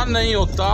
नहीं होता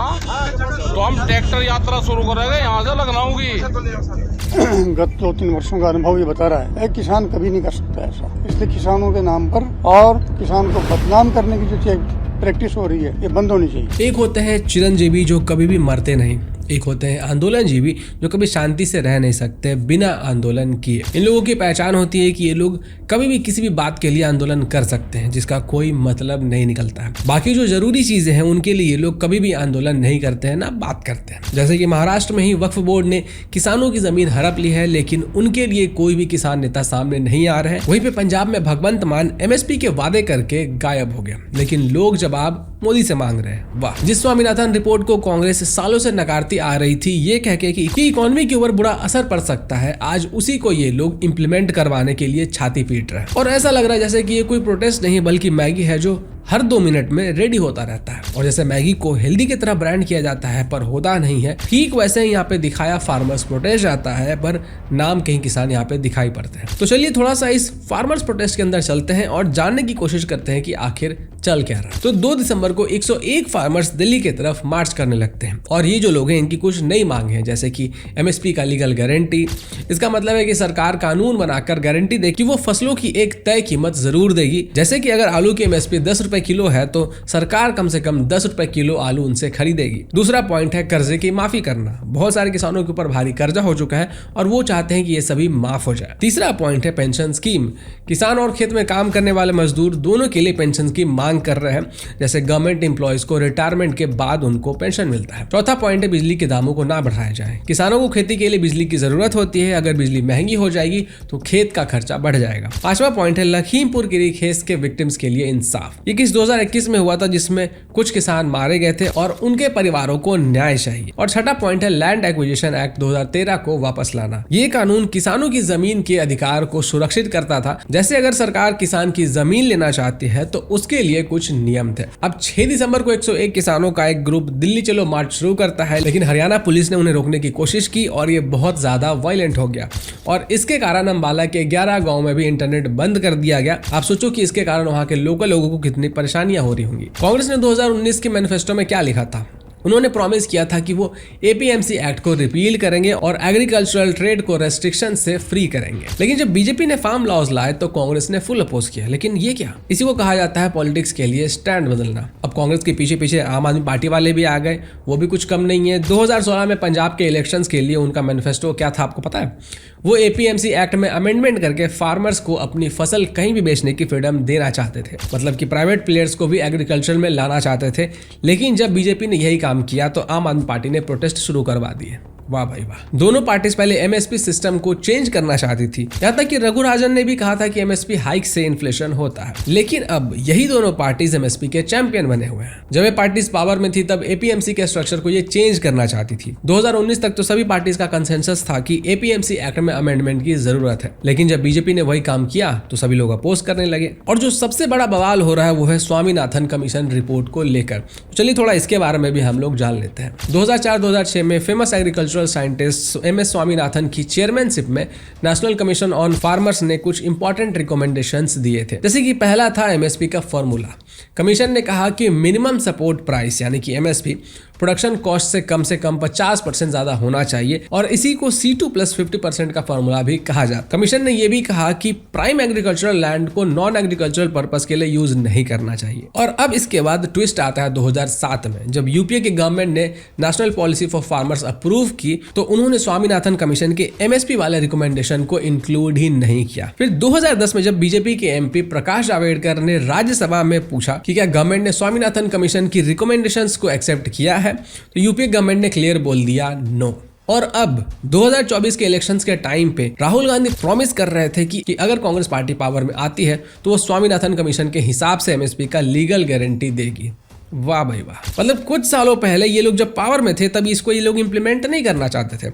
तो हम ट्रैक्टर यात्रा शुरू करेंगे यहाँ से लखनऊ की। गत 2-3 वर्षों का अनुभव ये बता रहा है किसान कभी नहीं कर सकता ऐसा, इसलिए किसानों के नाम पर और किसान को बदनाम करने की जो प्रैक्टिस हो रही है ये बंद होनी चाहिए। एक होते हैं चिरंजीवी जो कभी भी मरते नहीं, एक होते हैं आंदोलनजीवी जो कभी शांति से रह नहीं सकते बिना आंदोलन किए। इन लोगों की पहचान होती है कि ये लोग कभी भी किसी भी बात के लिए आंदोलन कर सकते हैं जिसका कोई मतलब नहीं निकलता है। बाकी जो जरूरी चीजें हैं उनके लिए ये लोग कभी भी आंदोलन नहीं करते हैं, ना बात करते हैं। जैसे कि महाराष्ट्र में ही वक्फ बोर्ड ने किसानों की जमीन हड़प ली है, लेकिन उनके लिए कोई भी किसान नेता सामने नहीं आ रहे हैं। वहीं पे पंजाब में भगवंत मान MSP के वादे करके गायब हो गया, लेकिन लोग जवाब मोदी से मांग रहे हैं। वाह। जिस स्वामीनाथन रिपोर्ट को कांग्रेस सालों से नकारती आ रही थी ये कह के कि इकोनॉमी के ऊपर बुरा असर पड़ सकता है, आज उसी को ये लोग इम्प्लीमेंट करवाने के लिए छाती पीट रहे हैं। और ऐसा लग रहा है जैसे कि ये कोई प्रोटेस्ट नहीं बल्कि मैगी है जो हर 2 मिनट में रेडी होता रहता है। और जैसे मैगी को हेल्दी की तरह ब्रांड किया जाता है पर होता नहीं है, ठीक वैसे ही यहाँ पे दिखाया फार्मर्स प्रोटेस्ट जाता है पर नाम कहीं किसान यहाँ पे दिखाई पड़ते हैं। तो चलिए थोड़ा सा इस फार्मर्स प्रोटेस्ट के अंदर चलते हैं और जानने की कोशिश करते हैं कि आखिर चल क्या रहा है। तो 2 दिसंबर को 101 फार्मर्स दिल्ली की तरफ मार्च करने लगते हैं और ये जो लोग हैं इनकी कुछ नई मांग है, जैसे कि MSP का लीगल गारंटी। इसका मतलब है कि सरकार कानून बनाकर गारंटी दे कि वो फसलों की एक तय कीमत जरूर देगी। जैसे कि अगर आलू की MSP 10 रुपए किलो है तो सरकार कम से कम 10 रुपए किलो आलू उनसे खरीदेगी। दूसरा पॉइंट है कर्जे की माफी करना। बहुत सारे किसानों के ऊपर भारी कर्जा हो चुका है और वो चाहते हैं कि ये सभी माफ हो जाए। तीसरा पॉइंट है पेंशन स्कीम। किसान और खेत में काम करने वाले मजदूर दोनों के लिए पेंशन की मांग कर रहे हैं, जैसे गवर्नमेंट एम्प्लॉयज को रिटायरमेंट के बाद उनको पेंशन मिलता है। चौथा पॉइंट है बिजली के दामों को ना बढ़ाया जाए। किसानों को खेती के लिए बिजली की जरूरत होती है, अगर बिजली महंगी हो जाएगी तो खेत का खर्चा बढ़ जाएगा। पांचवा पॉइंट है लखीमपुर खीरी केस के विक्टिम्स के लिए इंसाफ। ये केस 2021 में हुआ था जिसमें कुछ किसान मारे गए थे और उनके परिवारों को न्याय चाहिए। और छठा पॉइंट है लैंड एक्विजिशन एक्ट 2013 को वापस लाना। ये कानून किसानों की जमीन के अधिकार को सुरक्षित करता था, जैसे अगर सरकार किसान की जमीन लेना चाहती है तो उसके लिए कुछ नियम थे। अब 6 दिसंबर को 101 किसानों का एक ग्रुप दिल्ली चलो मार्च शुरू करता है, लेकिन हरियाणा पुलिस ने उन्हें रोकने की कोशिश की और ये बहुत ज्यादा वायलेंट हो गया और इसके कारण अंबाला के 11 गाँव में भी इंटरनेट बंद कर दिया गया। आप सोचो कि इसके कारण वहाँ के लोकल लोगों को कितनी परेशानियां हो रही होंगी। कांग्रेस ने 2019 के मैनिफेस्टो में क्या लिखा था? उन्होंने प्रॉमिस किया था कि वो APMC एक्ट को रिपील करेंगे और एग्रीकल्चरल ट्रेड को रेस्ट्रिक्शन से फ्री करेंगे। लेकिन जब बीजेपी ने फार्म लॉज लाए तो कांग्रेस ने फुल अपोज किया। लेकिन ये क्या? इसी को कहा जाता है पॉलिटिक्स के लिए स्टैंड बदलना। अब कांग्रेस के पीछे पीछे आम आदमी पार्टी वाले भी आ गए, वो भी कुछ कम नहीं है। 2016 में पंजाब के इलेक्शंस के लिए उनका मैनिफेस्टो क्या था आपको पता है? वो APMC एक्ट में अमेंडमेंट करके फार्मर्स को अपनी फसल कहीं भी बेचने की फ्रीडम देना चाहते थे, मतलब कि प्राइवेट प्लेयर्स को भी एग्रीकल्चर में लाना चाहते थे। लेकिन जब बीजेपी ने यही काम किया तो आम आदमी पार्टी ने प्रोटेस्ट शुरू करवा दिए। वाह भाई वाह। दोनों पार्टीज पहले MSP सिस्टम को चेंज करना चाहती थी, यहाँ तक कि रघुराजन ने भी कहा था कि MSP हाइक से इन्फ्लेशन होता है। लेकिन अब यही दोनों पार्टीज MSP के चैंपियन बने हुए हैं। जब ये पार्टीज पावर में थी तब APMC के स्ट्रक्चर को ये चेंज करना चाहती थी। 2019 तक तो सभी पार्टीज का कंसेंसस था कि APMC एक्ट में अमेंडमेंट की जरूरत है, लेकिन जब बीजेपी ने वही काम किया तो सभी लोग अपोज करने लगे। और जो सबसे बड़ा बवाल हो रहा है वो है स्वामीनाथन कमीशन रिपोर्ट को लेकर। चलिए थोड़ा इसके बारे में भी हम लोग जान लेते हैं। 2004-2006 में famous agricultural scientist MS Swaminathan की चेयरमैनशिप में नेशनल कमीशन ऑन फार्मर्स ने कुछ इंपॉर्टेंट रिकमेंडेशंस दिए थे, जैसे कि पहला था MSP का फॉर्मूला। कमीशन ने कहा कि मिनिमम सपोर्ट प्राइस यानी कि MSP प्रोडक्शन कॉस्ट से कम 50% ज्यादा होना चाहिए और इसी को C2 + 50% का फॉर्मूला भी कहा जाता। कमीशन ने यह भी कहा कि प्राइम एग्रीकल्चरल लैंड को नॉन एग्रीकल्चरल पर्पस के लिए यूज नहीं करना चाहिए। और अब इसके बाद ट्विस्ट आता है 2007 में, जब यूपीए की गवर्नमेंट ने national policy for farmers approve की तो उन्होंने स्वामीनाथन कमीशन के MSP वाले रिकमेंडेशन को इंक्लूड ही नहीं किया। फिर 2010 में जब बीजेपी के MP प्रकाश जावड़ेकर ने राज्यसभा में पूछा कि क्या गवर्नमेंट ने स्वामीनाथन कमीशन की रिकमेंडेशंस को एक्सेप्ट किया है, तो यूपीए गवर्नमेंट ने क्लियर बोल दिया नो। और अब 2024 के इलेक्शंस के टाइम पे राहुल गांधी प्रॉमिस कर रहे थे कि अगर कांग्रेस पार्टी पावर में आती है तो वो स्वामीनाथन कमीशन के हिसाब से MSP का लीगल गारंटी देगी। वाह भाई वाह। मतलब कुछ सालों पहले ये लोग जब पावर में थे तभी इसको ये लोग इंप्लीमेंट नहीं करना चाहते थे।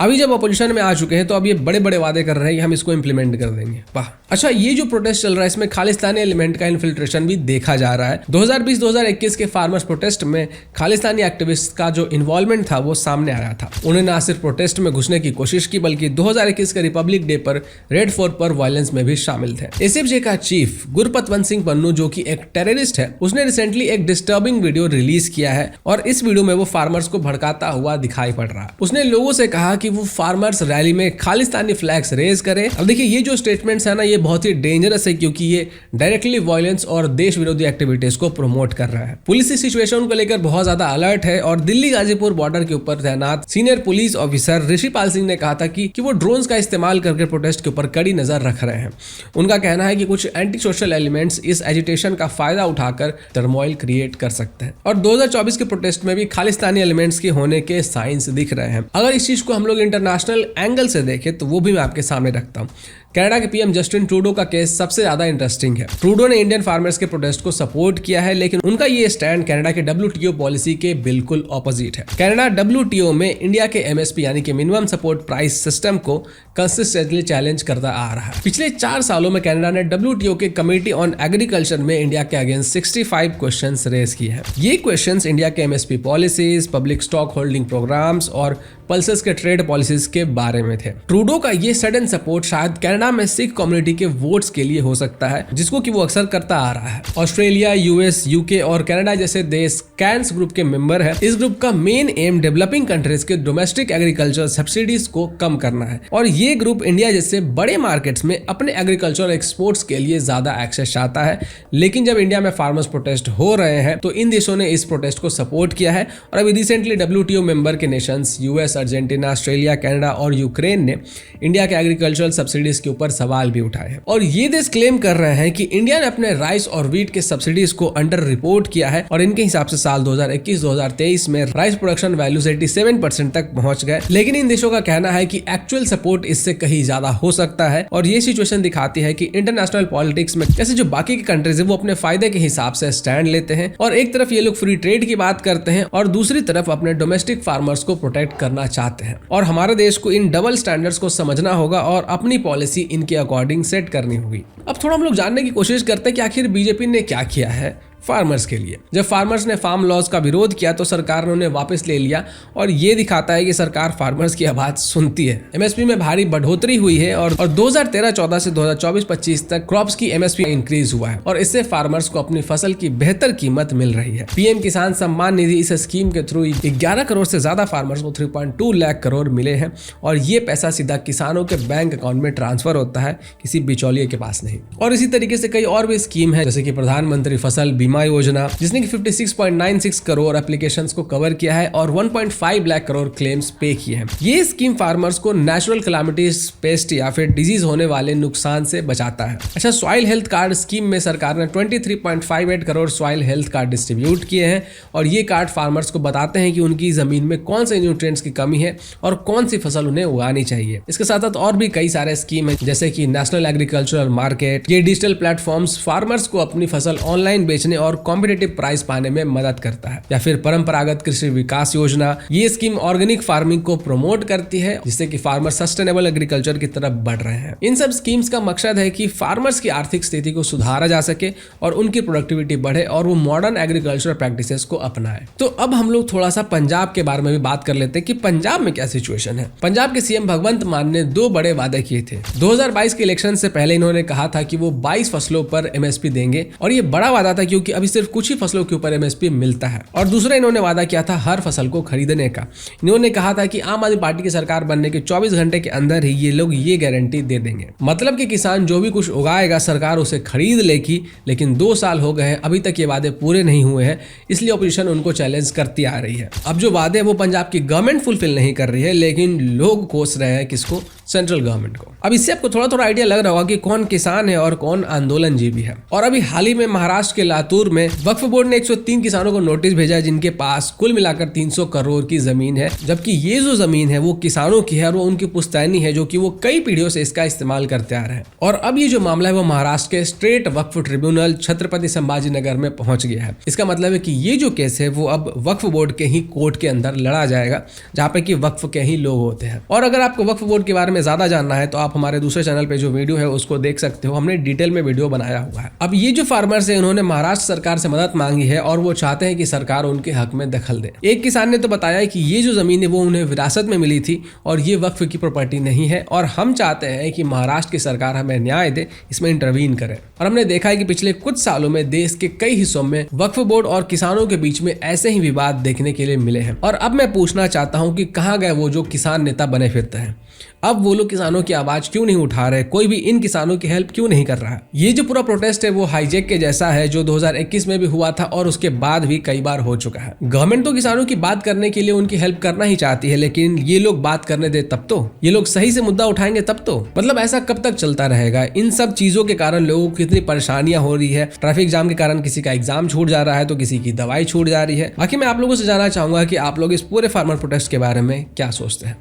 अभी जब अपोजिशन में आ चुके हैं तो अब ये बड़े बड़े वादे कर रहे हैं कि हम इसको इंप्लीमेंट कर देंगे। वाह। अच्छा, ये जो प्रोटेस्ट चल रहा है इसमें खालिस्तानी एलिमेंट का इन्फिल्ट्रेशन भी देखा जा रहा है। 2020-2021 के फार्मर्स प्रोटेस्ट में खालिस्तानी एक्टिविस्ट का जो इन्वॉल्वमेंट था वो सामने आया था। उन्होंने ना सिर्फ प्रोटेस्ट में घुसने की कोशिश की बल्कि 2021 के रिपब्लिक डे पर रेड फोर्ट पर वायलेंस में भी शामिल थे। एसएफजे का चीफ गुरपतवंत सिंह पन्नू, जो कि एक टेररिस्ट है, उसने रिसेंटली एक डिस्टर्बिंग वीडियो रिलीज किया है और इस वीडियो में वो फार्मर्स को भड़काता हुआ दिखाई पड़ रहा है। उसने लोगों से कहा कि वो फार्मर्स रैली में खालिस्तानी फ्लैग्स रेज करें। अब देखिए, ये जो स्टेटमेंट्स है ना, ये बहुत ही डेंजरस है क्योंकि ये डायरेक्टली वायलेंस और देश विरोधी एक्टिविटीज को प्रमोट कर रहा है। पुलिस इस सिचुएशन को लेकर बहुत ज्यादा अलर्ट है और दिल्ली गाजीपुर बॉर्डर के ऊपर तैनात senior police officer Rishipal Singh ने कहा था कि वो ड्रोन्स का इस्तेमाल करके प्रोटेस्ट के ऊपर कड़ी नजर रख रहे हैं। उनका कहना है कि कुछ एंटी सोशल एलिमेंट्स इस एजिटेशन का फायदा उठाकर टर्मोइल क्रिएट कर सकते हैं और 2024 के प्रोटेस्ट में भी खालिस्तानी एलिमेंट्स के होने के साइंस दिख रहे हैं। अगर इस चीज को हम लोग इंटरनेशनल एंगल से देखें तो वो भी मैं आपके सामने रखता हूँ। कनाडा के पीएम जस्टिन ट्रूडो का केस सबसे ज्यादा इंटरेस्टिंग है। ट्रूडो ने इंडियन फार्मर्स के प्रोटेस्ट को सपोर्ट किया है, लेकिन उनका ये स्टैंड कनाडा के WTO पॉलिसी के बिल्कुल ऑपोजिट है। कनाडा WTO में इंडिया के MSP यानी कि मिनिमम सपोर्ट प्राइस सिस्टम को कंसिस्टेंटली चैलेंज करता आ रहा है। पिछले 4 सालों में कनाडा ने WTO के कमेटी ऑन एग्रीकल्चर में इंडिया के अगेंस्ट 65 क्वेश्चंस रेज किए हैं। ये क्वेश्चंस इंडिया के MSP policies, public stock holding programmes और पल्सेस के ट्रेड पॉलिसीज के बारे में थे। ट्रूडो का ये सडन सपोर्ट शायद कनाडा में सिख कम्युनिटी के वोट्स के लिए हो सकता है, जिसको कि वो अक्सर करता आ रहा है। ऑस्ट्रेलिया, US, UK और कनाडा जैसे देश कैंस ग्रुप के मेंबर है। इस ग्रुप का मेन एम डेवलपिंग कंट्रीज के डोमेस्टिक एग्रीकल्चर सब्सिडीज को कम करना है और ये ग्रुप इंडिया जैसे बड़े मार्केट्स में अपने एग्रीकल्चर एक्सपोर्ट्स के लिए ज्यादा एक्सेस चाहता है। लेकिन जब इंडिया में फार्मर्स प्रोटेस्ट हो रहे हैं तो इन देशों ने इस प्रोटेस्ट को सपोर्ट किया है और अभी रिसेंटली WTO मेंबर के Nations US, Argentina, Australia, Canada और यूक्रेन ने इंडिया के एग्रीकल्चरल सब्सिडीज के ऊपर सवाल भी उठाए हैं। और ये देश क्लेम कर रहे हैं कि इंडिया ने अपने राइस और वीट के सब्सिडीज को अंडर रिपोर्ट किया है और इनके हिसाब से साल 2021-2023 में राइस प्रोडक्शन वैल्यूज 87% तक पहुंच गए। लेकिन इन देशों का कहना है कि एक्चुअल सपोर्ट इससे कहीं ज्यादा हो सकता है और ये सिचुएशन दिखाती है कि इंटरनेशनल पॉलिटिक्स में जैसे जो बाकी के कंट्रीज है वो अपने फायदे के हिसाब से स्टैंड लेते हैं और एक तरफ ये लोग फ्री ट्रेड की बात करते हैं और दूसरी तरफ अपने डोमेस्टिक फार्मर्स को प्रोटेक्ट करना चाहते हैं। और हमारे देश को इन डबल स्टैंडर्ड्स को समझना होगा और अपनी पॉलिसी इनके अकॉर्डिंग सेट करनी होगी। अब थोड़ा हम लोग जानने की कोशिश करते हैं कि आखिर बीजेपी ने क्या किया है फार्मर्स के लिए। जब फार्मर्स ने फार्म लॉज का विरोध किया तो सरकार ने उन्हें वापस ले लिया और ये दिखाता है कि सरकार फार्मर्स की आवाज सुनती है। MSP में भारी बढ़ोतरी हुई है और 2013-14 से 2024-25 तक क्रॉप्स की MSP इंक्रीज हुआ है और इससे फार्मर्स को अपनी फसल की बेहतर कीमत मिल रही है। PM किसान सम्मान निधि इस स्कीम के थ्रू 11 करोड़ से ज्यादा फार्मर्स को 3.2 लाख करोड़ मिले हैं और ये पैसा सीधा किसानों के बैंक अकाउंट में ट्रांसफर होता है, किसी बिचौलिए के पास नहीं। और इसी तरीके से कई और भी स्कीम है, जैसे कि प्रधानमंत्री फसल बीमा योजना, जिसने कि 56.96 करोड़ एप्लीकेशंस को कवर किया है और 1.5 लाख करोड़ क्लेम्स पे किए हैं। ये स्कीम फार्मर्स को नेचुरल कैलामिटीज, पेस्ट या फिर डिजीज होने वाले नुकसान से बचाता है। अच्छा, सॉइल हेल्थ कार्ड स्कीम में सरकार ने 23.58 crore soil health card distribute किए हैं और ये कार्ड फार्मर्स को बताते हैं कि उनकी जमीन में कौन से न्यूट्रिएंट्स की कमी है और कौन सी फसल उन्हें उगानी चाहिए। इसके साथ साथ और भी कई सारे स्कीम है, जैसे कि नेशनल एग्रीकल्चरल मार्केट। ये डिजिटल प्लेटफॉर्म्स फार्मर्स को अपनी फसल ऑनलाइन बेचने और कॉम्पिटिटिव प्राइस पाने में मदद करता है। या फिर परंपरागत कृषि विकास योजना, ये स्कीम ऑर्गेनिक फार्मिंग को प्रमोट करती है जिससे कि फार्मर सस्टेनेबल एग्रीकल्चर की तरफ बढ़ रहे हैं। इन सब स्कीम्स का मकसद है कि फार्मर्स की आर्थिक स्थिति को सुधारा जा सके और उनकी प्रोडक्टिविटी बढ़े और वो मॉडर्न एग्रीकल्चर प्रैक्टिसेस को अपनाए। तो अब हम लोग थोड़ा सा पंजाब के बारे में भी बात कर लेते हैं कि पंजाब में क्या सिचुएशन है। पंजाब के CM भगवंत मान ने 2 बड़े वादे किए थे। 2022 के इलेक्शन से पहले इन्होंने कहा था कि वो 22 फसलों पर MSP देंगे और ये बड़ा वादा था क्योंकि अभी सिर्फ कुछ ही फसलों के ऊपर MSP मिलता है। और दूसरा इन्होंने वादा किया था हर फसल को खरीदने का। इन्होंने कहा था कि आम आदमी पार्टी की सरकार बनने के 24 घंटे के अंदर ही ये लोग ये गारंटी दे देंगे, मतलब कि किसान जो भी कुछ उगाएगा सरकार उसे खरीद लेगी। लेकिन 2 साल हो गए हैं, अभी तक ये वादे पूरे नहीं हुए हैं, इसलिए ऑपोजिशन उनको चैलेंज करती आ रही है। अब जो वादे वो पंजाब की गवर्नमेंट फुलफिल नहीं कर रही है, लेकिन लोग कोस रहे हैं किसको, सेंट्रल गवर्नमेंट को। अब इससे आपको थोड़ा थोड़ा आइडिया लग रहा होगा कि कौन किसान है और कौन आंदोलनजीवी है। और अभी हाल ही में महाराष्ट्र के लातूर में वक्फ बोर्ड ने 103 किसानों को नोटिस भेजा है जिनके पास कुल मिलाकर 300 करोड़ की जमीन है, जबकि ये जो जमीन है वो किसानों की है और वो उनकी पुश्तैनी है जो कि वो कई पीढ़ियों से इसका इस्तेमाल करते आ रहे हैं। और अब ये जो मामला है वो महाराष्ट्र के स्टेट वक्फ ट्रिब्यूनल छत्रपति संभाजी नगर में पहुंच गया है। इसका मतलब है कि ये जो केस है वो अब वक्फ बोर्ड के ही कोर्ट के अंदर लड़ा जाएगा, जहां पे कि वक्फ के ही लोग होते हैं। और अगर आपको वक्फ बोर्ड के बारे में ज्यादा जानना है तो आप हमारे दूसरे चैनल पे जो वीडियो है उसको देख सकते हो, हमने डिटेल में वीडियो बनाया हुआ है। अब ये जो फार्मर्स है उन्होंने महाराष्ट्र सरकार से मदद मांगी है और वो चाहते हैं कि सरकार उनके हक में दखल दे। एक किसान ने तो बताया कि ये जो जमीन है वो उन्हें विरासत में मिली थी और ये वक्फ की प्रॉपर्टी नहीं है और हम चाहते हैं कि महाराष्ट्र की सरकार हमें न्याय दे, इसमें इंटरवीन करे। और हमने देखा है कि पिछले कुछ सालों में देश के कई हिस्सों में वक्फ बोर्ड और किसानों के बीच में ऐसे ही विवाद देखने के लिए मिले हैं। और अब मैं पूछना चाहता हूं कि कहां गए वो जो किसान नेता बने फिरते हैं? अब वो लोग किसानों की आवाज क्यों नहीं उठा रहे? कोई भी इन किसानों की हेल्प क्यों नहीं कर रहा है? ये जो पूरा प्रोटेस्ट है वो हाईजैक के जैसा है जो 2021 में भी हुआ था और उसके बाद भी कई बार हो चुका है। गवर्नमेंट तो किसानों की बात करने के लिए उनकी हेल्प करना ही चाहती है, लेकिन ये लोग बात करने दे तब तो, ये लोग सही से मुद्दा उठाएंगे तब तो। मतलब ऐसा कब तक चलता रहेगा? इन सब चीजों के कारण लोगों को कितनी परेशानियां हो रही है। ट्रैफिक जाम के कारण किसी का एग्जाम छूट जा रहा है तो किसी की दवाई छूट जा रही है। बाकी मैं आप लोगों से जानना चाहूंगा कि आप लोग इस पूरे फार्मर प्रोटेस्ट के बारे में क्या सोचते हैं।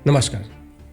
नमस्कार।